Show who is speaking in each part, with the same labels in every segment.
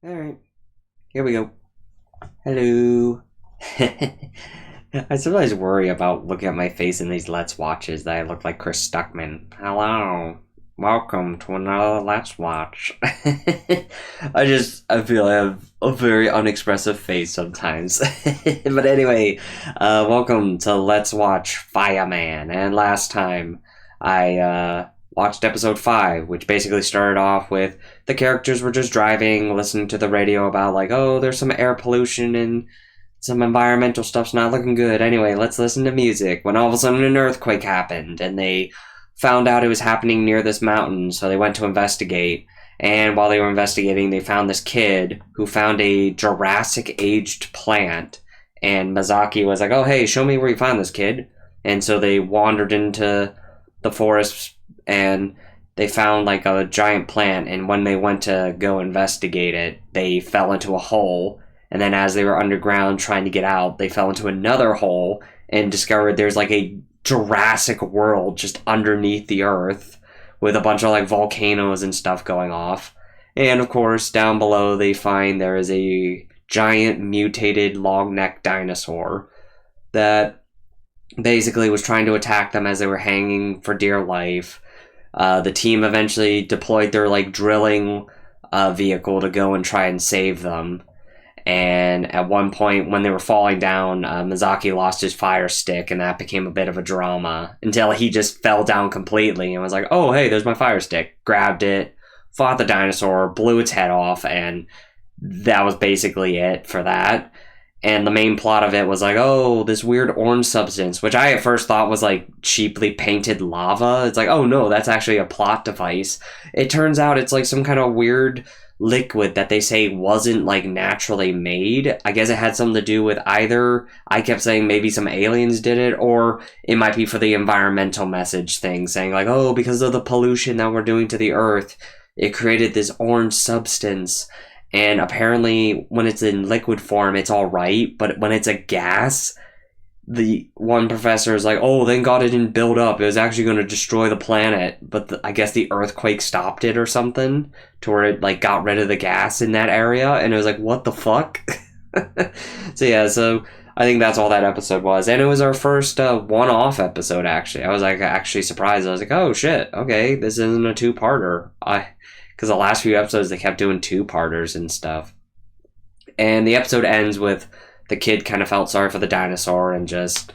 Speaker 1: Alright, here we go. Hello. I sometimes worry about looking at my face in these Let's Watches that I look like Chris Stuckman. Hello. Welcome to another Let's Watch. I feel I have a very unexpressive face sometimes. But anyway, welcome to Let's Watch Fireman. And last time I watched episode 5, which basically started off with the characters were just driving, listening to the radio about like, oh, there's some air pollution and some environmental stuff's not looking good. Anyway, let's listen to music. When all of a sudden an earthquake happened, and they found out it was happening near this mountain, so they went to investigate. And while they were investigating, they found this kid who found a Jurassic-aged plant. And Mizaki was like, oh, hey, show me where you found this, kid. And so they wandered into the forest, and they found like a giant plant, and when they went to go investigate it, they fell into a hole, and then as they were underground trying to get out, they fell into another hole and discovered there's like a Jurassic world just underneath the earth with a bunch of like volcanoes and stuff going off. And of course, down below they find there is a giant mutated long-necked dinosaur that basically was trying to attack them as they were hanging for dear life. The team eventually deployed their like drilling vehicle to go and try and save them. And at one point, when they were falling down, Mizaki lost his fire stick, and that became a bit of a drama until he just fell down completely and was like, "Oh, hey, there's my fire stick." Grabbed it, fought the dinosaur, blew its head off, and that was basically it for that. And the main plot of it was like, oh, this weird orange substance, which I at first thought was like cheaply painted lava. It's like, oh no, that's actually a plot device. It turns out it's like some kind of weird liquid that they say wasn't like naturally made. I guess it had something to do with either, I kept saying maybe some aliens did it, or it might be for the environmental message thing, saying like, oh, because of the pollution that we're doing to the earth, it created this orange substance. And apparently, when it's in liquid form, it's all right. But when it's a gas, the one professor is like, "Oh, thank God it didn't build up. It was actually going to destroy the planet." But I guess the earthquake stopped it or something, to where it like got rid of the gas in that area. And it was like, "What the fuck?" So I think that's all that episode was, and it was our first one-off episode. Actually, I was like actually surprised. I was like, "Oh shit, okay, this isn't a two-parter." Because the last few episodes they kept doing two-parters and stuff. And the episode ends with the kid kind of felt sorry for the dinosaur and just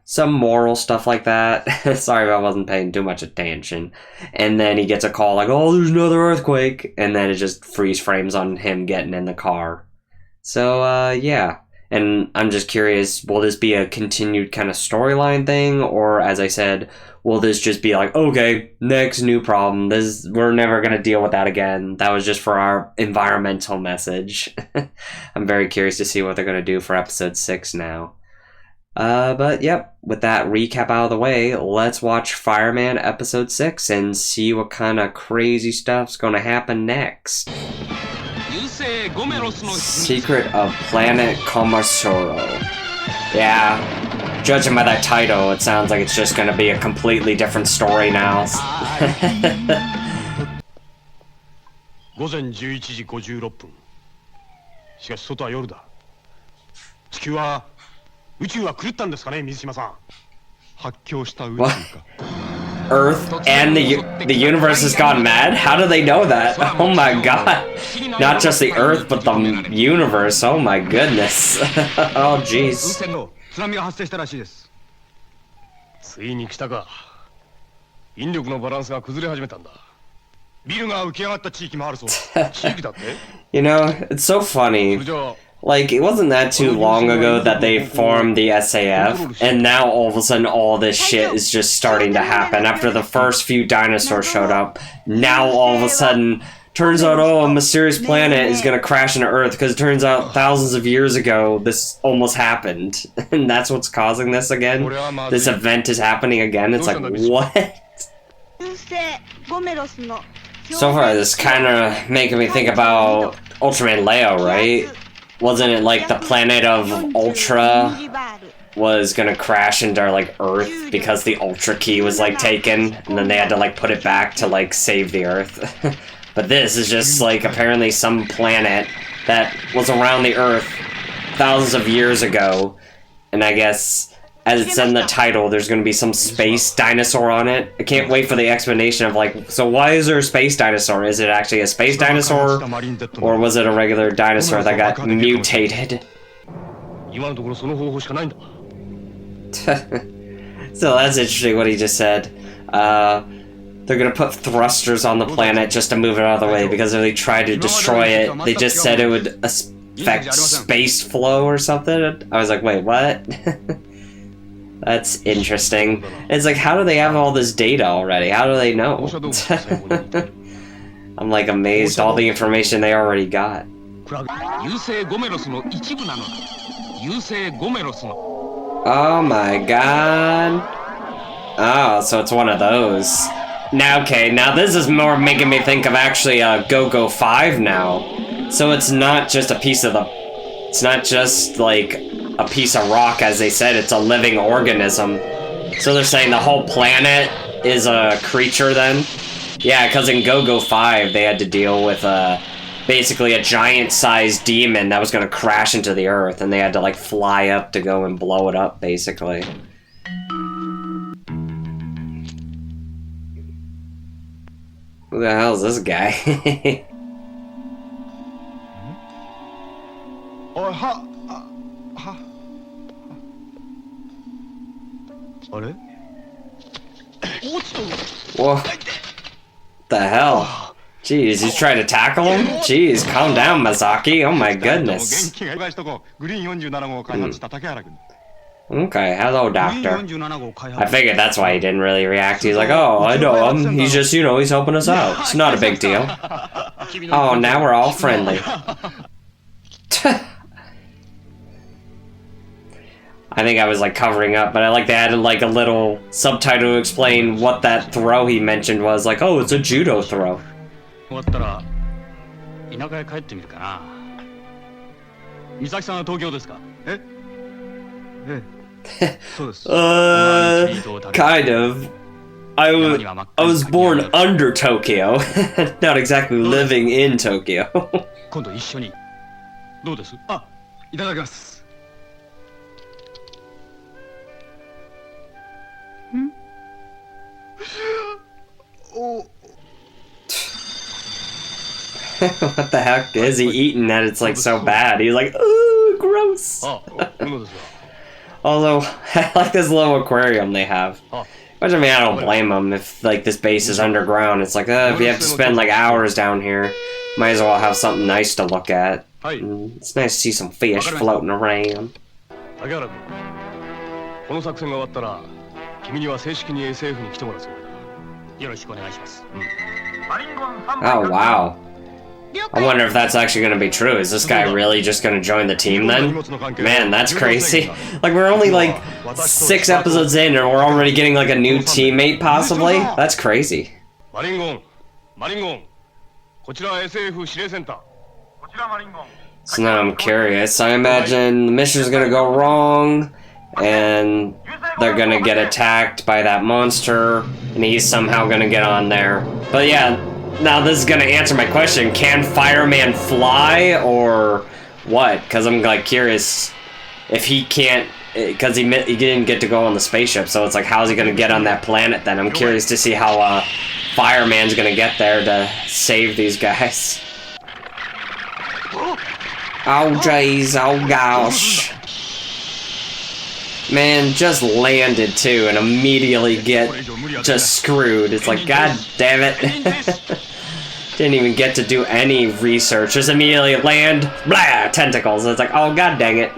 Speaker 1: some moral stuff like that. Sorry if I wasn't paying too much attention. And then he gets a call like, oh, there's another earthquake. And then it just freeze frames on him getting in the car. So, yeah. And I'm just curious, will this be a continued kind of storyline thing? Or, as I said, will this just be like, okay, next new problem. We're never going to deal with that again. That was just for our environmental message. I'm very curious to see what they're going to do for episode 6 now. But, yep, with that recap out of the way, let's watch Fireman episode 6 and see what kind of crazy stuff's going to happen next. Secret of Planet Komasoro. Yeah, judging by that title, it sounds like it's just gonna be a completely different story now.
Speaker 2: 午前11時56分。しかし外は夜だ。地球は宇宙は狂ったんですかね、水島さん。発狂した宇宙か。
Speaker 1: Earth and the universe has gone mad? How do they know that? Oh my god. Not just the Earth, but the universe. Oh my goodness. Oh jeez.
Speaker 2: 津波が発生したらしいです。ついに来たか。引力のバランスが崩れ始めたんだ。ビルが浮き上がった地域もあるそうだ。地域だって？
Speaker 1: You know, it's so funny. Like, it wasn't that too long ago that they formed the SAF, and now all of a sudden all this shit is just starting to happen. After the first few dinosaurs showed up, now all of a sudden, turns out, oh, a mysterious planet is gonna crash into Earth, because it turns out thousands of years ago this almost happened. And that's what's causing this again? This event is happening again? It's like, what? So far, this kind of making me think about Ultraman Leo, right? Wasn't it like the planet of Ultra was gonna crash into like Earth because the Ultra key was like taken, and then they had to like put it back to like save the Earth? But this is just like apparently some planet that was around the Earth thousands of years ago, and I guess, as it's in the title, there's going to be some space dinosaur on it. I can't wait for the explanation of, like, so why is there a space dinosaur? Is it actually a space dinosaur? Or was it a regular dinosaur that got mutated? So that's interesting what he just said. They're gonna put thrusters on the planet just to move it out of the way, because if they try to destroy it, they just said it would affect space flow or something. I was like, wait, what? That's interesting. It's like, how do they have all this data already? How do they know? I'm like amazed all the information they already got. Oh my god. Oh, so it's one of those. Now, okay, now this is more making me think of actually Go-Go 5 now. So it's not just a piece of the... It's not just, like, a piece of rock, as they said. It's a living organism. So they're saying the whole planet is a creature, then? Yeah, because in Go-Go 5, they had to deal with, basically a giant-sized demon that was going to crash into the Earth, and they had to, like, fly up to go and blow it up, basically. Who the hell is this guy? Whoa. The hell? Jeez, he's trying to tackle him? Jeez, calm down, Masaki. Oh my goodness. Okay, hello, doctor. I figured that's why he didn't really react. He's like, oh, I know him. He's just, you know, he's helping us out. It's not a big deal. Oh, now we're all friendly. I think I was, like, covering up, but I like they added, like, a little subtitle to explain what that throw he mentioned was. Like, oh, it's a judo throw. Kind of. I was born under Tokyo, not exactly living in Tokyo. What the heck is he eating that it's like so bad? He's like, ooh, gross. Although, I like this little aquarium they have. Which, I mean, I don't blame them if, like, this base is underground. It's like, if you have to spend, like, hours down here, might as well have something nice to look at. It's nice to see some fish floating around. Oh, wow. I wonder if that's actually going to be true. Is this guy really just going to join the team then? Man, that's crazy. Like, we're only like 6 episodes in and we're already getting like a new teammate possibly? That's crazy. So now I'm curious. I imagine the mission's going to go wrong and they're going to get attacked by that monster and he's somehow going to get on there. But yeah, now this is gonna answer my question. Can Fireman fly or what? Because I'm like curious if he can't, because he didn't get to go on the spaceship. So it's like, how's he gonna get on that planet then? I'm curious to see how Fireman's gonna get there to save these guys. Oh jeez, oh gosh. Man, just landed too and immediately get just screwed. It's like, god damn it. Didn't even get to do any research. Just immediately land, blah, tentacles. It's like, oh god dang it.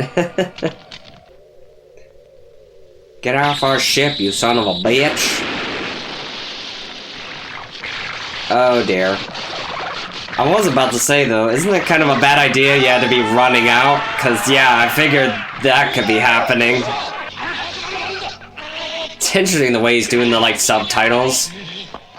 Speaker 1: Get off our ship, you son of a bitch. Oh dear. I was about to say though, isn't it kind of a bad idea you had to be running out? Cause yeah, I figured that could be happening. It's interesting the way he's doing the like subtitles.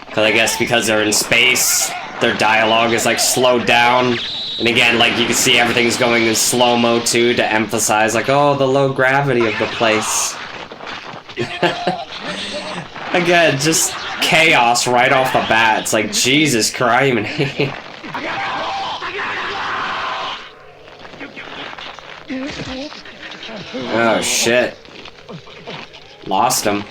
Speaker 1: Cause I guess because they're in space, their dialogue is like slowed down. And again, like you can see everything's going in slow-mo too to emphasize like, oh, the low gravity of the place. Again, just chaos right off the bat. It's like, Jesus Christ. Oh shit. Lost him.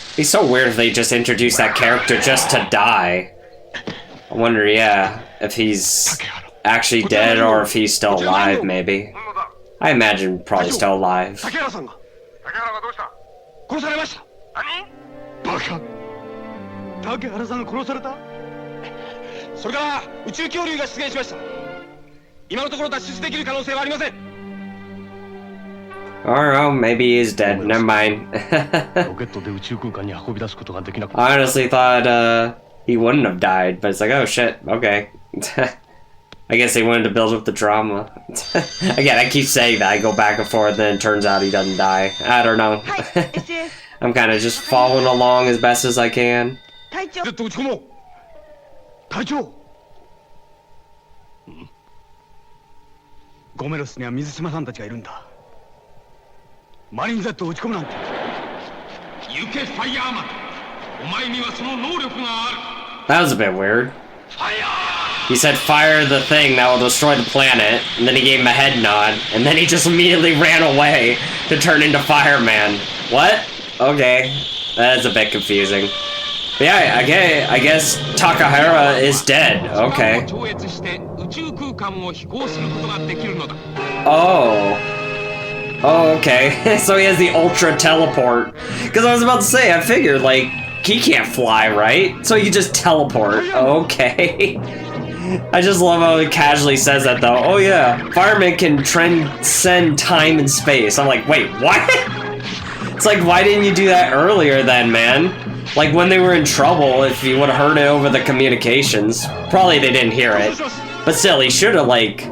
Speaker 1: It'd be so weird if they just introduced that character just to die. I wonder, yeah, if he's actually dead or if he's still alive, maybe. I imagine probably still alive.
Speaker 2: 竹原さんが殺された。それから宇宙恐竜が出現しました。今のところ脱出できる可能性はありません。
Speaker 1: Or maybe he's dead. Never mind. I honestly thought he wouldn't have died, but it's like, oh shit, okay. I guess they wanted to build up the drama. Again, I keep saying that. I go back and forth, then it turns out he doesn't die. I don't know. I'm kind of just following along as best as I can.
Speaker 2: ゴメロスには水島さんたちがいるんだ。マリン Z を撃ち込むなんて。行けファイヤーマン。お前にはその能力がある。
Speaker 1: That was a bit weird. He said fire the thing that will destroy the planet, and then he gave him a head nod, and then he just immediately ran away to turn into Fireman. What? Okay. That's a bit confusing. But yeah, I guess Takahara is dead. Okay. Oh. Oh, okay. So he has the ultra teleport. Because I was about to say, I figured, like, he can't fly, right? So he just teleport. Okay. I just love how he casually says that, though. Oh yeah, Fireman can transcend time and space. I'm like, wait, what? It's like, why didn't you do that earlier then, man? Like, when they were in trouble, if you would have heard it over the communications. Probably they didn't hear it. But still, he should have, like,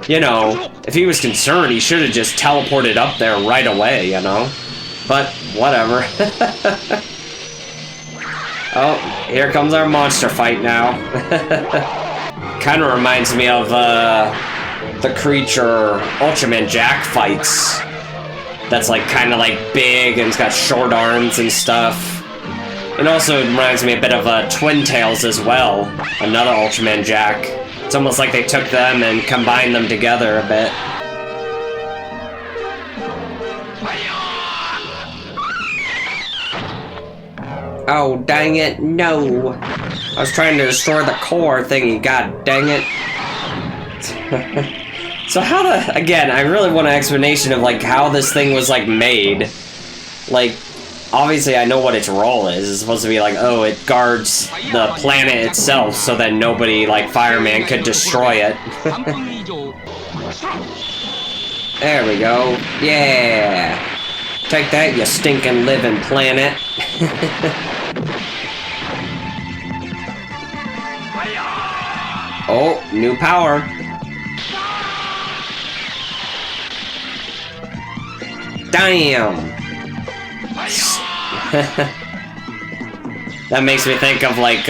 Speaker 1: you know, if he was concerned, he should have just teleported up there right away, you know? But, whatever. Oh, here comes our monster fight now. Kind of reminds me of, the creature Ultraman Jack fights. That's, like, kind of, like, big and it's got short arms and stuff. It also reminds me a bit of Twin Tails as well, another Ultraman Jack. It's almost like they took them and combined them together a bit. Oh, dang it, no! I was trying to destroy the core thingy, god dang it. So how the... Again, I really want an explanation of, like, how this thing was, like, made. Like... Obviously, I know what its role is. It's supposed to be like, oh, it guards the planet itself so that nobody, like Fireman, could destroy it. There we go. Yeah! Take that, you stinking living planet. Oh, new power. Damn! That makes me think of like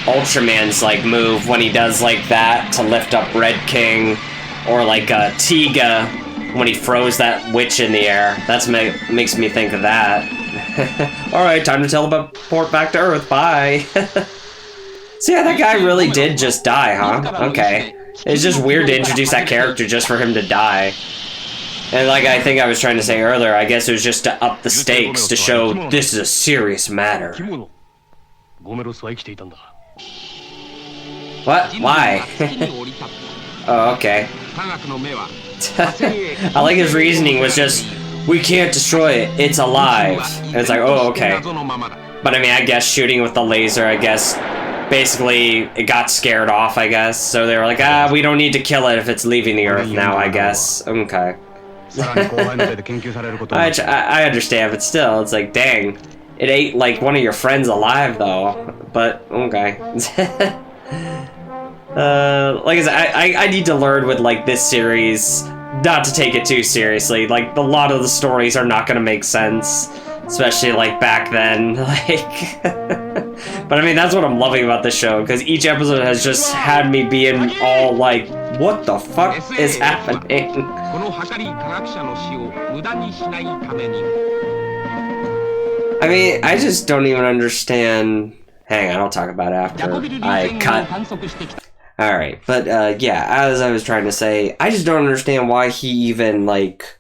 Speaker 1: Ultraman's like move when he does like that to lift up Red King, or like Tiga when he throws that witch in the air. That's makes me think of that. Alright, time to teleport back to Earth, bye. So yeah, that guy really did just die, huh? Okay. It's just weird to introduce that character just for him to die. And like I think I was trying to say earlier, I guess it was just to up the stakes to show this is a serious matter. What? Why? Oh, okay. I like his reasoning was just, we can't destroy it, it's alive. And it's like, oh, okay. But I mean, I guess shooting with the laser, I guess, basically it got scared off, I guess. So they were like, ah, we don't need to kill it if it's leaving the Earth now, I guess. Okay. I understand, but still, it's like, dang. It ate, like, one of your friends alive, though. But, okay. Like I said, I need to learn with, like, this series not to take it too seriously. Like, a lot of the stories are not gonna make sense. Especially, like, back then. Like... But, I mean, that's what I'm loving about this show, because each episode has just had me being all, like, what the fuck is happening? I mean, I just don't even understand... Hang on, I'll talk about it after I cut. Alright, but yeah, as I was trying to say, I just don't understand why he even, like,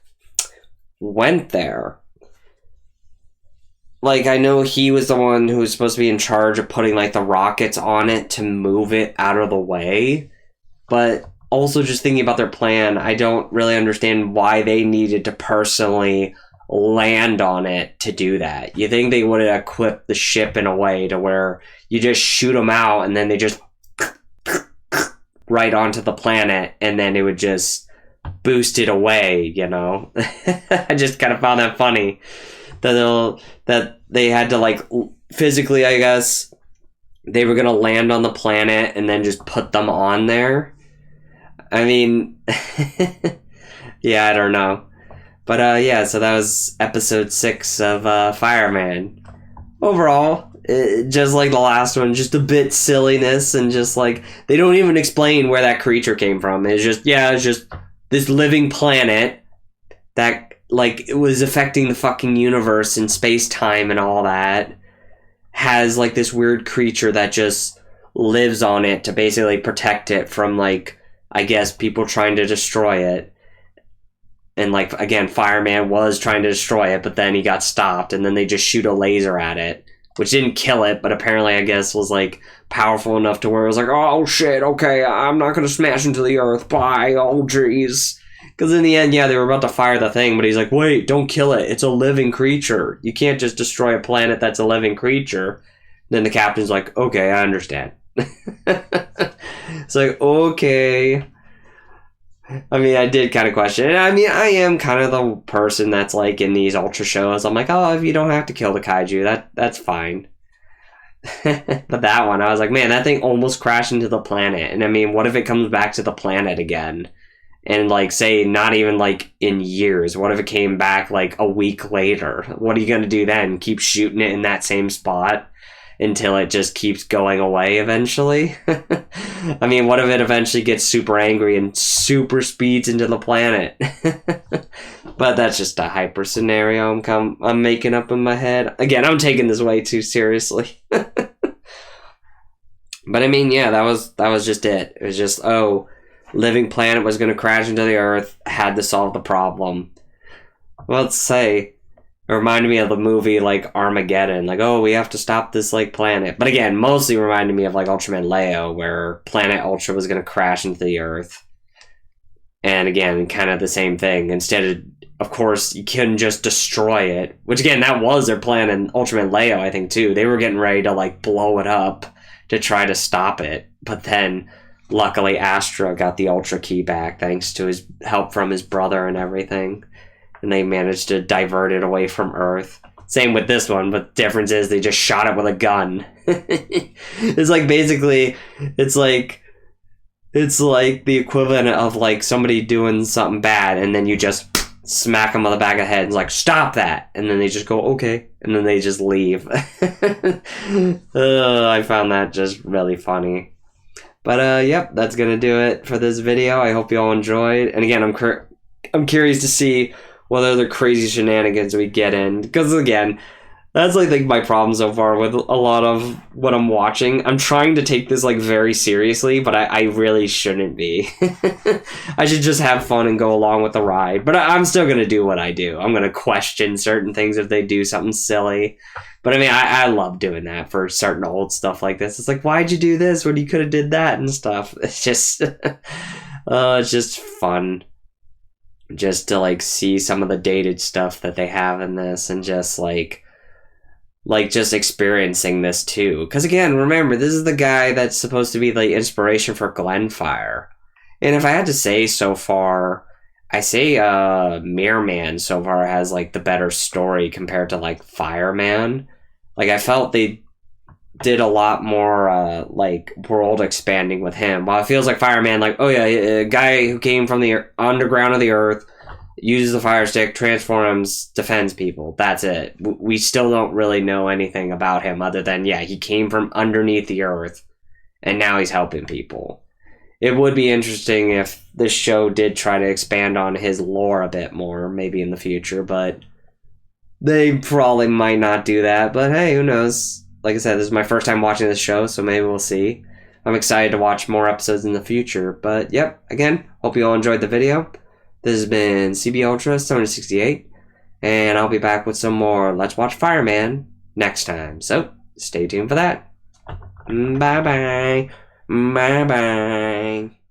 Speaker 1: went there. Like, I know he was the one who was supposed to be in charge of putting, like, the rockets on it to move it out of the way, but also just thinking about their plan, I don't really understand why they needed to personally land on it to do that. You think they would have equipped the ship in a way to where you just shoot them out and then they just right onto the planet and then it would just boost it away, you know? I just kind of found that funny that they had to, like, physically, I guess, they were going to land on the planet and then just put them on there. I mean, yeah, I don't know. But yeah, so that was episode 6 of Fireman. Overall, just like the last one, just a bit silliness and just like, they don't even explain where that creature came from. It's just, yeah, it's just this living planet that, like, it was affecting the fucking universe and space-time and all that, has, like, this weird creature that just lives on it to basically protect it from, like, I guess people trying to destroy it. And, like, again, Fireman was trying to destroy it, but then he got stopped, and then they just shoot a laser at it, which didn't kill it, but apparently, I guess, was, like, powerful enough to where it was like, oh, shit, okay, I'm not gonna smash into the earth, bye, oh, jeez. Because in the end, yeah, they were about to fire the thing, but he's like, wait, don't kill it, it's a living creature. You can't just destroy a planet that's a living creature. Then the captain's like, okay, I understand. It's like, okay. I mean, I did kind of question it. I mean, I am kind of the person that's, like, in these Ultra shows, I'm like, oh, if you don't have to kill the kaiju, that's fine. But that one, I was like, man, that thing almost crashed into the planet. And I mean, what if it comes back to the planet again? And, like, say, not even, like, in years. What if it came back, like, a week later? What are you going to do then? Keep shooting it in that same spot until it just keeps going away eventually? I mean, what if it eventually gets super angry and super speeds into the planet? But that's just a hyper scenario I'm making up in my head. Again, I'm taking this way too seriously. But I mean, yeah, that was just it. It was just, oh, living planet was going to crash into the earth, had to solve the problem. Well, let's say, it reminded me of the movie, like, Armageddon. Like, oh, we have to stop this, like, planet. But again, mostly reminded me of, like, Ultraman Leo, where Planet Ultra was going to crash into the earth. And again, kind of the same thing. Instead of course, you couldn't just destroy it. Which, again, that was their plan in Ultraman Leo, I think, too. They were getting ready to, like, blow it up to try to stop it. But then, luckily, Astra got the Ultra Key back, thanks to his help from his brother and everything. And they managed to divert it away from Earth. Same with this one, but the difference is they just shot it with a gun. It's like, basically, it's like the equivalent of, like, somebody doing something bad, and then you just smack them on the back of the head and it's like, stop that! And then they just go, okay. And then they just leave. I found that just really funny. But, yep, that's gonna do it for this video. I hope you all enjoyed. And again, I'm curious to see what other crazy shenanigans we get in. Because, again, that's, like my problem so far with a lot of what I'm watching. I'm trying to take this, like, very seriously, but I really shouldn't be. I should just have fun and go along with the ride. But I'm still going to do what I do. I'm going to question certain things if they do something silly. But, I mean, I love doing that for certain old stuff like this. It's like, why'd you do this when you could have did that and stuff? It's just, it's just fun. Just to, like, see some of the dated stuff that they have in this and just, like just experiencing this too. Because again, remember, this is the guy that's supposed to be the inspiration for Glenfire. And if I had to say so far, I say Mirror Man so far has, like, the better story compared to, like, Fireman. Like, I felt they did a lot more, like, world expanding with him. While it feels like Fireman, like, oh yeah, a guy who came from the underground of the earth, uses the fire stick, transforms, defends people. That's it. We still don't really know anything about him other than, yeah, he came from underneath the earth, and now he's helping people. It would be interesting if this show did try to expand on his lore a bit more, maybe in the future, but they probably might not do that. But hey, who knows? Like I said, this is my first time watching this show, so maybe we'll see. I'm excited to watch more episodes in the future. But yep, again, hope you all enjoyed the video. This has been CB Ultra 768, and I'll be back with some more Let's Watch Fireman next time. So stay tuned for that. Bye bye. Bye bye.